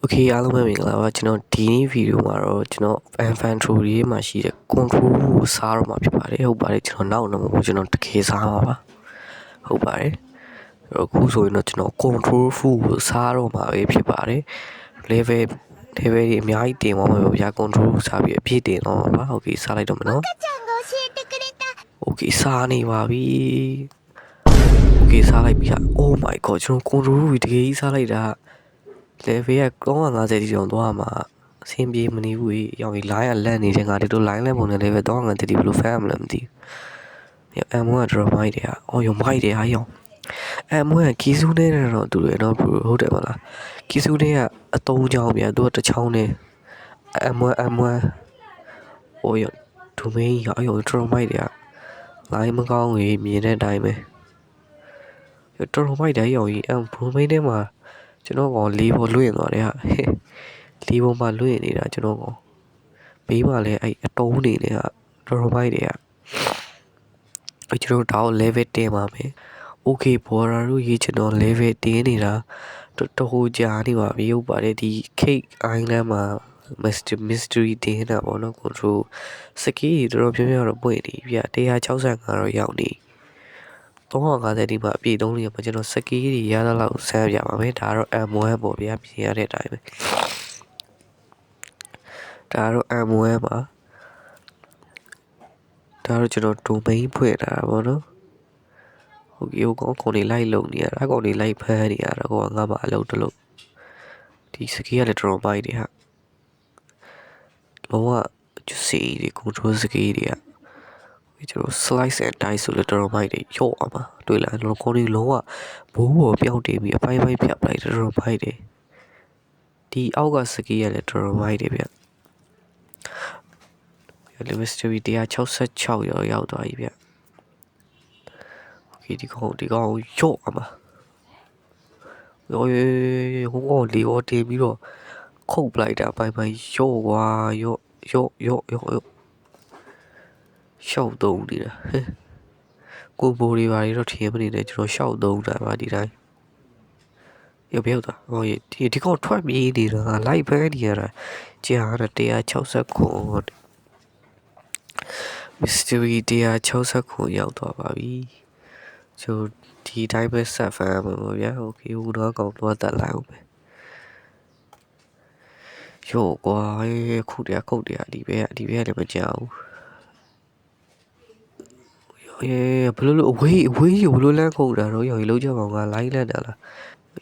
Okay အားလုံးပဲမင်္ဂလာပါကျွန်တော်ဒီနေ့ဗီဒီယိုမှာတော့ကျွန်တော် infantry မှာရှိတဲ့ control ကိုစားတော့မှာဖြစ်ပါတယ်ဟုတ်ပါတယ်ကျွန်တော်နောက်တော့ကျွန်တော်တကယ်စားမှာပါဟုတ်ပါတယ်အခုဆိုရင်တော့ကျွန်တော် control full ကိုစားတော့မှာပဲဖြစ်ပါတယ် level တွေအများကြီးတင်သွားမှာပေါ့ဗျာ control စားပြီးအပြည့်တင်တော့မှာပါ okay စားလိုက်တော့မယ်နော် okay စားနေပါပြီ okay စားလိုက်ပြီဟာ oh my god ကျွန်တော် control ကိုတကယ်ကြီးစားလိုက်တာlevel က350တိတောင်သွားမှာအဆင်ပြေမနေဘူးကြီးရောင်ကြီး line ကလန့်နေတယ်ငါဒီလို line လန့်ပုံနဲ့ level 350တိဘယ်လိုဖမ်းမလဲမသိဘူး M1 က drop မိုက်တယ်ဟာအော်ရောမိုက်တယ်ဟာရောင် M1 ကကီဆူနဲ့တော့တူတယ်နော်ဟုတ်တယ်မလားကီဆူနဲ့ကအတုံးချောင်းပြန်သူကတစ်ချောင်းနဲ့ M1 အော်ရောဒိုမိန်းရော drop မိုက်တယ်ဟာ line မကောင်းကြီးမြင်တဲ့အတိုင်းပဲတော်မိုက်တယ်ရောင်ကြီးဒိုမိန်းထဲမှာကျွန်တော်ကောင်လေးပေါ်လွင့်သွားတယ်ဟာလေးပေါ်မှာလွင့်နေတာကျွန်တော်ကောင်ဘေးမှာလည်းအဲ့အတုံးနေတယ်ဟာတော်မိုက်တယ်ဟာကျွန်တော်တော့ level 10ပါမယ် okay ဘော်ရာတို့ရေးကျွန်တော် level 10နေတာတော်ဟိုကြာနေပါပြီဟုတ်ပါတယ်ဒီ cake island မှာ mystery တင်တာပေါ့နော် control စကီးတော်တော်များများတော့ပွင့်နေပြီ165တော့ရောက်နေ350ဒီမှာအပြည့်300မှာကျွန်တော်စကီးတွေရသလောက်ဆန်းပြပါမယ်ဒါတော့ M1 ပေါ့ဗျာပြင်ရတဲ့အတိုင်းပဲဒါတော့ M1 ပါဒါတော့ကျွန်တော် domain ဖွင့်တာပေါ့နော်ဟုတ်ကဲ့ဟိုကောင်နေလိုက်လုံနေရတာကောင်နေလိုက်ဖမ်းနေရတာကောင်ငါမှအလုပ်တလို့ဒီစကီးကလည်းတော်မိုက်တယ်ဟာလုံးဝကျစီဒီ control စကီးတွေကကျွန်တော် slice and dice ဆိုလို့တော်မိုက်တယ်ရော့အောင်ပါတွေ့လားကျွန်တော်ခေါင်းလေးလုံးဝဘိုးဘော်ပြောင်းတင်ပြီးအပိုင်းပိုင်းဖြတ်ပလိုက်တော်မိုက်တယ်ဒီအောက်ကစကီးကလည်းတော်မိုက်တယ်ဗျLevel 166ရောက်သွားပြီဗျโอเคဒီကောင်ရော့အောင်ပါဟိုကောင်လေးရောတင်ပြီးတော့ခုတ်ပလိုက်တာပိုင်းပိုင်းရော့ကွာရော့ရှောက်သုံးနေတာကိုဘိုးတွေပါတော့ထင်မနေနဲ့ကျွန်တော်ရှောက်သုံးတာပါဒီတိုင်းရပြောတာဟိုဒီကောင်ထွက်ပြေးနေတာလိုက်ဖဲနေရတာကြာ169 mystery 169ရောက်သွားပါပြီကျွန်တော်ဒီတိုင်းပဲဆက်ဖမ်းမှာဗျာโอเคဟိုတော့ကောင်တော့တက်လိုက်အောင်ပဲရော့ကွာခုတည်းဒီဘက်လည်းမကြောက်ဘလို့အဝေးဘလို့လမ်းခုတ်တာတော့ရောလုံးကြပါငါလိုင်းလန့်တာလား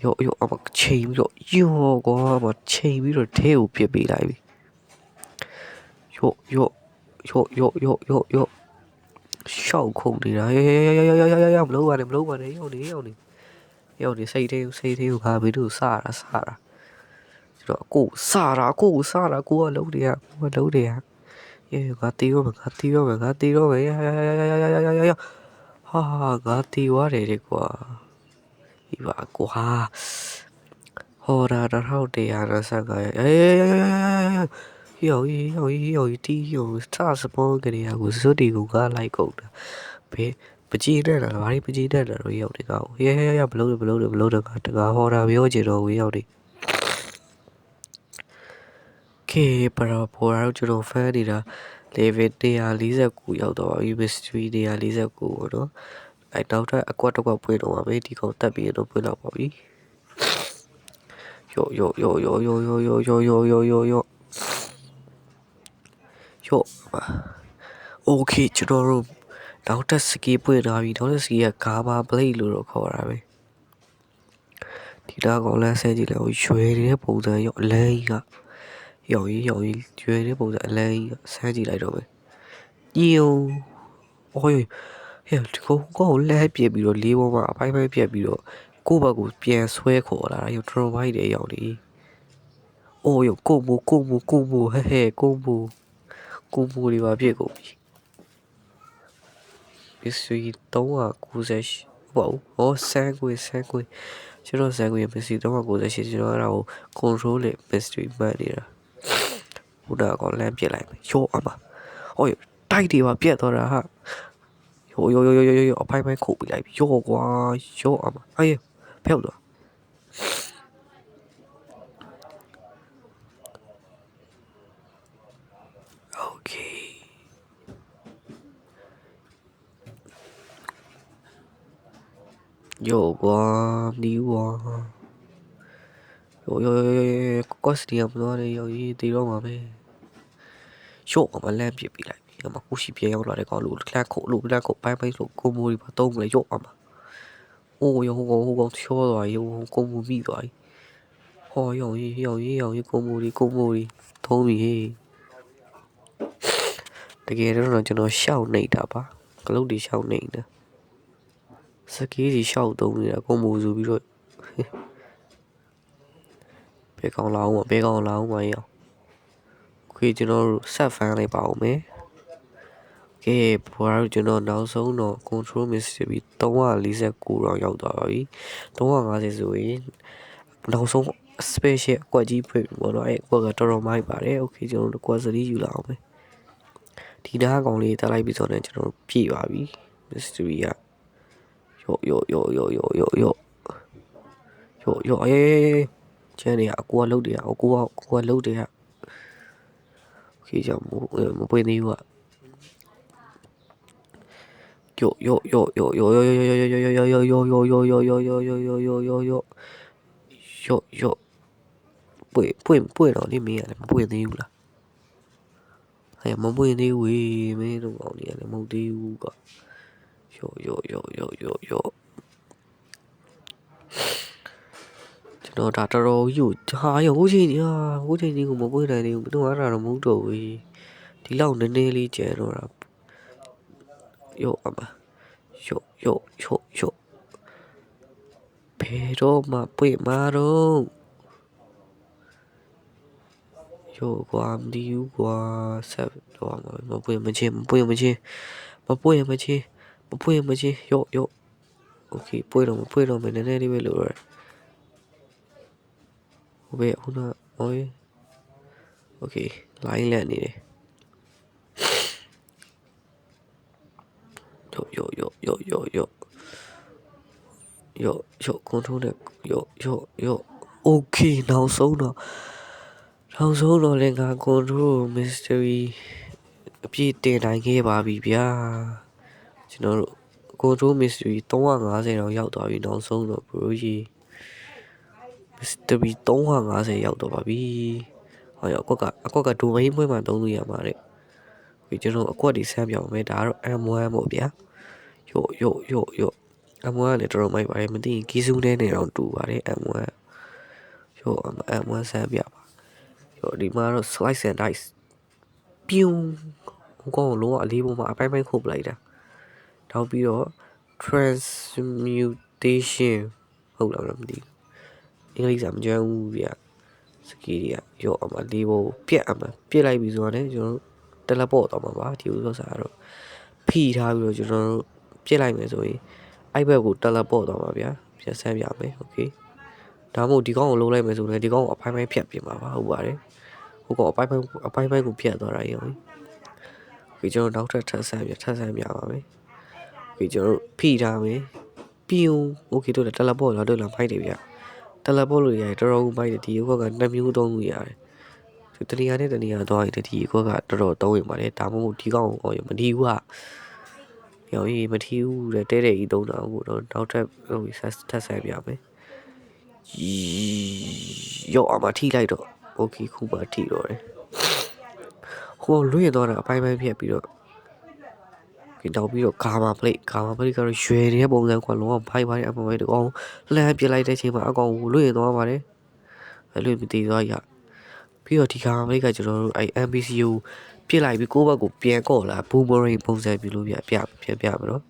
ရောအမချိန်ပြီးတော့ရောကွာမချိန်ပြီးတော့ထဲကိုပြစ်ပေးလိုက်ပြီရောရှောက်ခုန်နေတာမလုံးပါနဲ့ရောက်နေစိတ်သေးကိုခါပြီးတော့စားတာကျွန်တော်ကိုစားတာကိုကလုံးတယ်ငါတီးရောမယ်ဟာငါတီးသွားတယ်တဲ့ကွာဒီပါကွာဟောတာတော့125ယောတီးယောစတာစပေါ်ကလေးကိုဇွတ်ဒီကိုကလိုက်ကုန်တာဘေးပကြီးတဲ့တာဘာပကြီးတဲ့တာတော့ရောက်နေကောဘလို့တကာဟောတာပြောချင်တော့ဝေးရောက်နေကေပရာပေါ်တော့ကျွန်တော်ဖန်နေတာ level 149ရောက်တော့ပြီ mystery 149ပေါ့နော်အဲ့တော့အကွက်တော့ပွင့်တော့ပါမယ်ဒီကောင်တက်ပြီးတော့ပွင့်တော့ပါပြီယောโอเคကျွန်တော်တို့နောက်တက်စကီးပွင့်သွားပြီနောက်တက်စကီးကဂါမာဘလိတ်လို့တော့ခေါ်တာပဲဒီတော့ကောင်လမ်းဆဲကြည့်လိုက်ရွှေနေတဲ့ပုံစံရောအလန်းကြီးကရောင်ကြီးရွှေနေတဲ့ပုံစံအလန်းကြီးဆန်းကြည့်လိုက်တော့မယ်ညိုဟေးဒီကောင်လဲပြစ်ပြီးတော့လေးပေါ်မှာအပိုင်းပိုင်းပြက်ပြီးတော့ကိုယ့်ဘက်ကိုပြန်ဆွဲခေါ်လာတာထရိုမိုက်တယ်ရောက်နေအိုးကိုဘိုဟဲကိုဘိုတွေပါပြစ်ကုန်ပြီmystery 398ပေါ့ဟောဆန်းကွေကျွန်တော်ဆန်းကွေ mystery 398ကျွန်တော်အဲ့ဒါကို control နဲ့ mystery မှတ်နေတာဟိုတော့ကောင်လမ်းပြစ်လိုက်မယ်ရောအမဟောတိုက်တွေပါပြက်သွားတာဟာရောအဖိုင်ခုတ်ပြလိုက်ပြီရောကွာရောအမအေးဖျောက်သွား有光你我，有，ကွက်စတီယာမသွားနဲ့ရောက်ရေးတည်တော့မှာပဲရှော့ကမလန့်ပြစ်ပြီးလိုက်ဒီမှာကိုရှိပြေရောက်လာတဲ့ကောင်လို့လန့်ခုတ်လို့လန့်ခုတ်ပိုင်းပိုင်းဆိုကိုမိုးဒီပါတုံးလေရော့အောင်မှာအိုးရောဟိုကောင်ချောသွားရောကိုမိုးမိသွားပြီဟောရောက်ရေးကိုမိုးဒီထုံးပြီဟေးတကယ်တော့ကျွန်တော်ရှောက်နေတာပါကလုတ်တွေရှောက်နေတာစကေးကြီးရှောက်တုံးနေတာကိုမိုးဆိုပြီးတော့ဘေးကောင်လာအောင်မရောခေကျွန်တော်ဆက်ဖန်လိုက်ပါဦးမယ်ကဲဘောရကျွန်တော်နောက်ဆုံးတော့ control mystery 349ရောရောက်သွားပါပြီ350ဆိုရင်နောက်ဆုံး special အကွက်ကြီးဖွင့်ပေါ့နော်အဲ့အကွက်ကတော်တော်မိုက်ပါတယ်โอเคကျွန်တော်တို့ကွက်စရီယူလာအောင်မယ်ဒီနားကောင်လေးတက်လိုက်ပြီးဆိုတော့ကျွန်တော်ပြည့်ပါပြီ mystery ကယောအေးကျန်နေအကူကလုတ်တယ်အကူကလုတ်တယ်โอเคကြောင့်မပွင့်သေးဘူးကyoပွင့်တော့လေမင်းကလည်းမပွင့်သေးဘူးလားအဲ့မပွင့်သေးဘူးမင်းတို့ကောင်တွေကလည်းမဟုတ်သေးဘူးကyo ကျွန်တော်ဒါတော်တော်ကြီးကိုဟာရဟိုချိန်ကြီးကိုမပွင့်နိုင်သေးဘူးဘယ်တော့အဲ့ဒါတော့မဟုတ်တော့ဘူးဒီလောက်နည်းနည်းလေးကျန်တော့တာyo အမyoဘယ်တော့မှပွင့်မှာတော့yo ကွာမဒီဘူးကွာဆက်တော့မပွင့်မချင်းyoโอเคပွင့်တော့မယ်နည်းနည်းလေးပဲလို့ရတယ်ဟိုဘယ်ခုနโอ้ยโอเคလိုင်းလက်နေတယ်yo control နဲ့yoโอเคနောက်ဆုံးတော့လည်းငါ control mystery အပြည့်တင်နိုင်ခဲ့ပါပြီဗျာကျွန်တော်တို့ control mystery 350တော့ရောက်သွားပြီနောက်ဆုံးတော့ bro ကြီး mystery 350ရောက်တော့ပါပြီဟောအကွက်က domain ပွဲမှာသုံးလို့ရမှာတဲ့ဒီကျွန်တော်အကွက်ဒီဆမ်းပြအောင်မယ်ဒါကတော့ M1 ပေါ့ဗျာyo M1 လည်းတော်တော်မိုက်ပါတယ်မသိရင်ကီးစုနဲ့တော့တူပါတယ် M1 M1 ဆမ်းပြပါဒီမှာတော့ slice and dice ပြုံးဟိုကောင်လုံးဝအလေးပေါ်မှာအပိုင်းခုတ်ပလိုက်တာနောက်ပြီးတော့ transmutation ဟုတ်လားမသိဘူးအင်္ဂလိပ်စာမကျွမ်းဘူးဗျစကီတွေကရောအမလေးပေါ်ပြက်လိုက်ပြီဆိုတော့လည်းကျွန်တော်တို့တယ်လီပို့တော့မှာပါဒီဥစ္စာကတော့ဖိထားပြီးတော့ကျွန်တော်တို့ပြက်လိုက်မယ်ဆိုရင်အဲ့ဘက်ကိုတယ်လီပို့တော့မှာဗျာပြန်ဆန်းပြမယ်โอเคဒါမှမဟုတ်ဒီကောင်ကိုလုံးလိုက်မယ်ဆိုရင်ဒီကောင်ကိုအပိုင်းဖြတ်ပြင်ပါပါဟုတ်ပါတယ်ဟိုကောင်အပိုင်းကိုဖြတ်သွားတာရောဒီကျွန်တော်နောက်ထပ်ဆန်းပြပါမယ်ဒီကျွန်တော်ဖိထားမယ်ပြုံးโอเคတို့တယ်လီပို့တော့လာဖိုက်တယ်ဗျာတယ်လီပို့လို့ရတယ်တော်တော်မိုက်တယ်ဒီကွက်က2မျိုးသုံးလို့ရတယ်ဒီတနေရာနဲ့တနေရာသွားရင်ဒီကွက်ကတော်တော်သုံးရင်ပါတယ်ဒါမှမဟုတ်ဒီကောင်ကိုမထီဘူးကရောကြီးမထီဘူးတဲ့တဲကြီးသုံးတာကိုတော့နောက်ထပ်ထပ်ဆိုင်ပြမယ်ရောအမထီလိုက်တော့โอเคခုပါထီတော့တယ်ဟိုလွင့်သွားတာအပိုင်းဖြတ်ပြီးတော့ဒီတော့ပြီးတော့ကာမာပလိတ်ကတော့ရွှေနေတဲ့ပုံစံကွာလုံးဝဖိုက်ပါတယ်အပေါ်ပဲတကောင်လှမ်းပြလိုက်တဲ့အချိန်မှာအကောင်ကိုလွင့်သွားပါတယ်အဲ့လိုမတည်သွားရပြီးတော့ဒီကာမာပလိတ်ကကျွန်တော်တို့အဲ့ NPC ကိုပြစ်လိုက်ပြီးကိုယ့်ဘက်ကိုပြန်ကော့လာ boomerang ပုံစံပြလို့ပြမလို့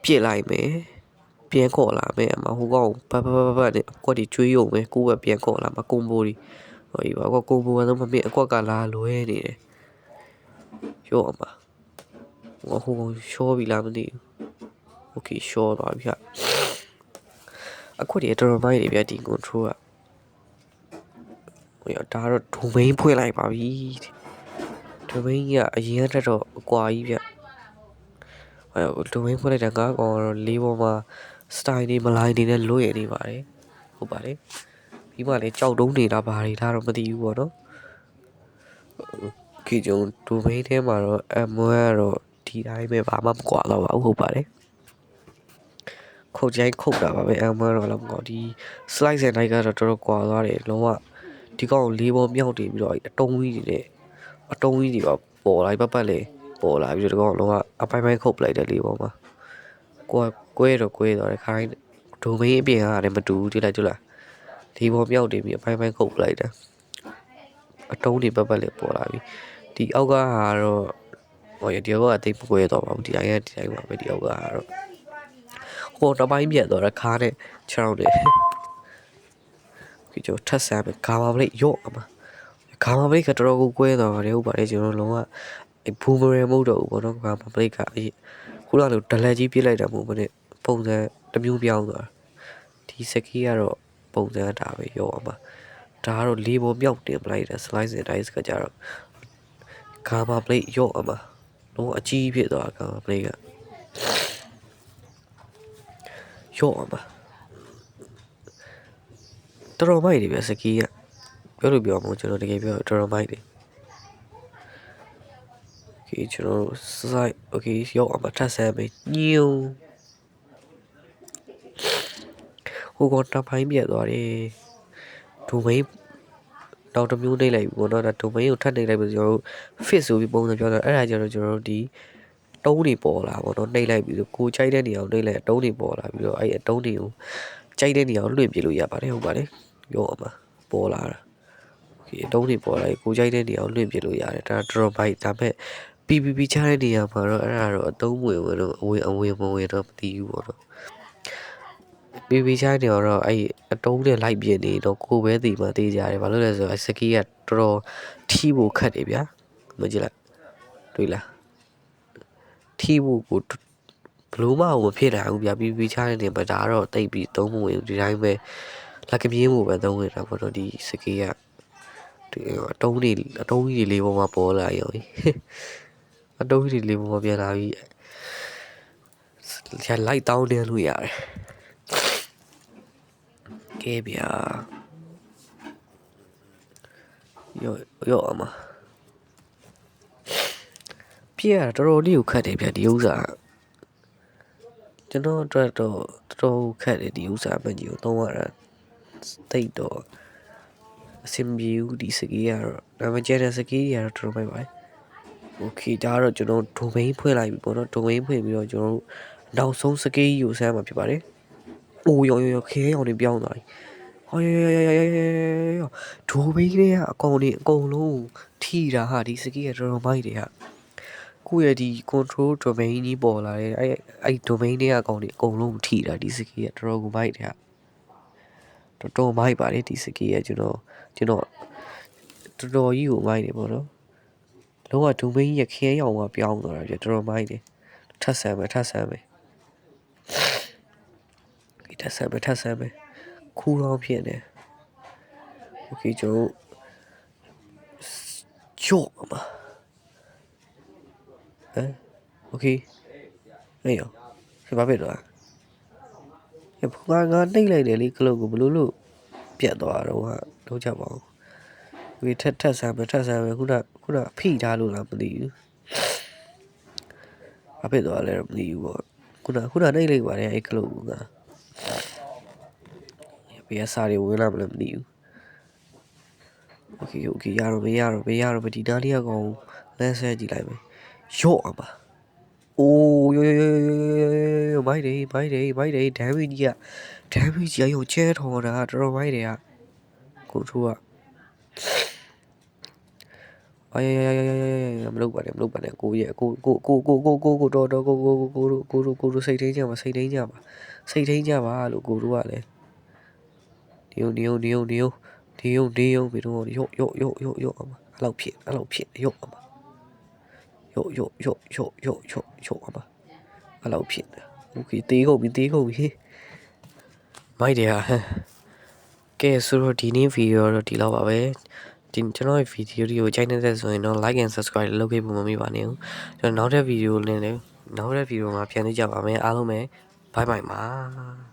ပြစ်လိုက်မယ်ပြန်ကော့လာမယ်အမဟိုကောင်ဘတ်နဲ့အကွက်တွေကျွေးရုံပဲကိုယ့်ဘက်ပြန်ကော့လာမှာကွန်ဘိုတွေဟိုဘာကွန်ဘိုကတော့မမြင်အကွက်ကလာလွဲနေတယ်ရောအမဟိုကောင်ရှော့ပြီလားမသိဘူးโอเคရှော့သွားပြီဟာအကွက်တွေတော်တော်မိုက်နေဗျဒီ control ကဟိုဒါတော့ domain ဖွင့်လိုက်ပါပြီ domain ကအရင်တက်တော့အကွာကြီးဗျဟို domain ဖွင့်လိုက်တာငါကောင်တော့လေးပေါ်မှာ style တွေမလိုက်နေနဲ့လွတ်ရနေပါတယ်ဟုတ်ပါတယ်ပြီးမှလည်းကြောက်တုံးနေတာဘာတွေဒါတော့မသိဘူးပေါ့နော်ခေကျုံ domain ထဲမှာတော့ M1 ကတော့ဒီတိုင်းပဲဘာမှမကွာတော့ပါဘူးဟုတ်ပါတယ် ခုတ်ချိုင်းခုတ်တာပါပဲအမှန်တော့လည်းမဟုတ်ဒီ slice နဲ့ like ကတော့တော်တော်ကွာသွားတယ်လုံးဝဒီကောင်လေးပေါ်မြောက်တည်ပြီးတော့အတုံးကြီးတွေနဲ့အတုံးကြီးတွေပါပေါ်လာပတ်လေပေါ်လာပြီးတော့ဒီကောင်လုံးဝအပိုင်းပိုင်းခုတ်ပလိုက်တယ်လေးပေါ်မှာကွဲတော့ကွဲသွားတယ်ခိုင်းဒိုမင်းအပြင်ကလည်းမတူဘူးတိလိုက်ကြလားဒီပေါ်မြောက်တည်ပြီးအပိုင်းပိုင်းခုတ်ပလိုက်တယ်အတုံးတွေပတ်လေပေါ်လာပြီးဒီအောက်ကဟာတော့ဟိုဒီအောက်ကတိတ်ကွဲသွားပါဘူးဒီအိုင်ကဒီအိုင်ပါပဲဒီအောက်ကဟာတော့ဟိုတပိုင်းပြတ်သွားတာခါနဲ့ခြေထောက်တွေဒီကျထပ်ဆမ်းပဲဂါမာပလိတ်ရော့အမဂါမာပလိတ်ကတော်တော်ကိုကွဲသွားပါတယ်ဟုတ်ပါတယ်ကျွန်တော်လုံးဝဘူမရမဟုတ်တော့ဘူးပေါ့နော်ဂါမာပလိတ်ကခုနကလိုဒလက်ကြီးပြစ်လိုက်တာမဟုတ်ဘူးနဲ့ပုံစံတစ်မျိုးပြောင်းသွားဒီစကီးကတော့ပုံစံဒါပဲရော့အမဒါကတော့လေးပေါ်မြောက်တင်ပလိုက်တာ slice and dice ကကြတော့ဂါမာပလိတ်ရော့အမလုံးအကြီးဖြစ်သွားဂါမာပလိတ်ကရော့အမတော်တော်မိုက်တယ်ဗျစကီးကပြောလို့ပြောမှာကျွန်တော်တကယ်ပြောတော်တော်မိုက်တယ်โอเคကျွန်တော်စိုက်โอเคရောက်အောင်ထပ်ဆမ်းမယ်ညို့ဟိုကောင်တပိုင်းပြတ်သွားတယ်ဒိုမိန်းတော့တစ်မျိုးနှိပ်လိုက်ပြီပေါ့နော်ဒါဒိုမိန်းကိုထပ်နှိပ်လိုက်ပြီးကျွန်တော်တို့ fit ဆိုပြီးပုံစံပြောတာအဲ့ဒါကျတော့ကျွန်တော်တို့ဒီတုံးတွေပေါ်လာပေါ့နော်နှိပ်လိုက်ပြီးကိုချိုက်တဲ့နေရာကိုနှိပ်လိုက်တုံးတွေပေါ်လာပြီးတော့အဲ့အတုံးတွေကိုချိုက်တဲ့နေရာကိုလွှင့်ပြလို့ရပါတယ်ဟုတ်ပါတယ်ရောအောင်ပါပေါ်လာတာโอเคတုံးတွေပေါ်လာကိုချိုက်တဲ့နေရာကိုလွှင့်ပြလို့ရတယ်ဒါ drop byte ဒါပေမဲ့ PPP ချတဲ့နေရာမှာတော့အဲ့ဒါတော့အသုံးဝင်တော့အဝင်မဝင်တော့မသိဘူးပေါ့နော် PPP ချတဲ့နေရာတော့အဲ့အတုံးနဲ့လိုက်ပြနေတော့ကိုပဲသိမှသိကြတယ်ဘာလို့လဲဆိုတော့စကီးကတော်တော်ထီဖို့ခတ်တယ်ဗျာမကြည့်လိုက်တွေ့လားထီဖို့ကိုဘလို့မအောင်မဖြစ်နိုင်ဘူးဗျာ PPP ချတဲ့နေရာမှာဒါတော့တိတ်ပြီးသုံးမဝင်ဒီတိုင်းပဲလက်ကပြင်းဖို့ပဲသုံးနေတာပေါ့နော်ဒီစကီးကဒီအတုံးကြီးလေးပေါ်မှာပေါ်လာရောအတုံးကြီးလေးပေါ်မှာပြန်လာပြီးရလိုက်တောင်းနေလို့ရတယ်ကဲဗျာရောအမပြရတော်တော်လေးကိုခတ်တယ်ဗျာဒီဥစ္စာကျွန်တော်အတွက်တော့တော်တော်ခတ်တယ်ဒီဥစ္စာမကြီးကိုသုံးရတာတိတ်တော့အဆင်ပြေဘူးဒီစကီးကတော့ဒါပေမဲ့ကျန်တဲ့စကီးတွေကတော့တော်တော်မိုက်ပါတယ်โอเคဒါကတော့ကျွန်တော်ဒိုမိန်းဖွင့်လိုက်ပြီပေါ့နော်ဒိုမိန်းဖွင့်ပြီးတော့ကျွန်တော်တို့နောက်ဆုံးစကီးကိုဆမ်းမှာဖြစ်ပါတယ်အိုးရောခဲအောင်နေပြောင်းသွားပြီဟောဒိုမိန်းတွေကအကုန်လုံးထီတာဟာဒီစကီးကတော်တော်မိုက်တယ်ဟာကိုယ့်ရဲ့ဒီ control domain ကြီးပေါ်လာတယ်အဲ့ domain တွေကအကုန်လုံးထီတာဒီစကီးကတော်တော်ကိုမိုက်တယ်ဟာတော်တော်မိုက်ပါတယ်ဒီစကီးကကျွန်တော်တော်တော်ကြီးကိုမိုက်တယ်ပေါ့နော်လောကဒိုမိန်းရခဲရောင်ကပြောင်းသွားတာပြတော်တော်မိုက်တယ်ထပ်ဆမ်းမယ်ထပ်ဆမ်းမယ်ခူတော့ဖြစ်နေโอเคကျွန်တော်ကြော့မှာโอเคအေးရောစပါပဲတော့ငါနှိမ့်လိုက်တယ်လေကလုတ်ကိုဘလို့ပြတ်သွားတော့ဟာလုံးချပါအောင်โอเคထပ်ဆမ်းမယ်ခုနဖိထားလို့လားမသိဘူးအဖေတော့လည်းမသိဘူးပေါ့ခုနနှိမ့်လိုက်ပါတယ်အဲ့ကလုတ်ကဘယ်စားတွေဝင်လာမလဲမသိဘူးโอเคရတော့ဒီနားလေးကောင်လမ်းဆဲကြည့်လိုက်မယ်ရော့အောင်ပါအိုးမိုက်တယ် damage ကြီးရုံချဲထော်တာတော်တော်မိုက်တယ်ဟာကိုထိုးကမလုပ်ပါနဲ့ကိုရဲ့ကိုတော်စိတ်ထိန်ကြပါလို့ကိုတို့ကလည်းဒီုံဘီတော့ရော့အဲ့လောက်ဖြစ်ရော့အမရော့အမအဲ့လောက်ဖြစ်โอเคတေးကုန်ပြီမိုက်တယ်ဟာကဲဆိုတော့ဒီနေ့ဗီဒီယိုတော့ဒီလောက်ပါပဲကျွန်တော်ရဲ့ဗီဒီယိုတွေကိုကြိုက်နေတဲ့ဆိုရင်တော့ like and subscribe လုပ်ခဲ့ဖို့မမေ့ပါနဲ့ကျွန်တော်နောက်တဲ့ဗီဒီယိုနဲ့လည်းနောက်တဲ့ဗီဒီယိုမှာပြန်တွေ့ကြပါမယ်အားလုံးပဲ bye bye ပါ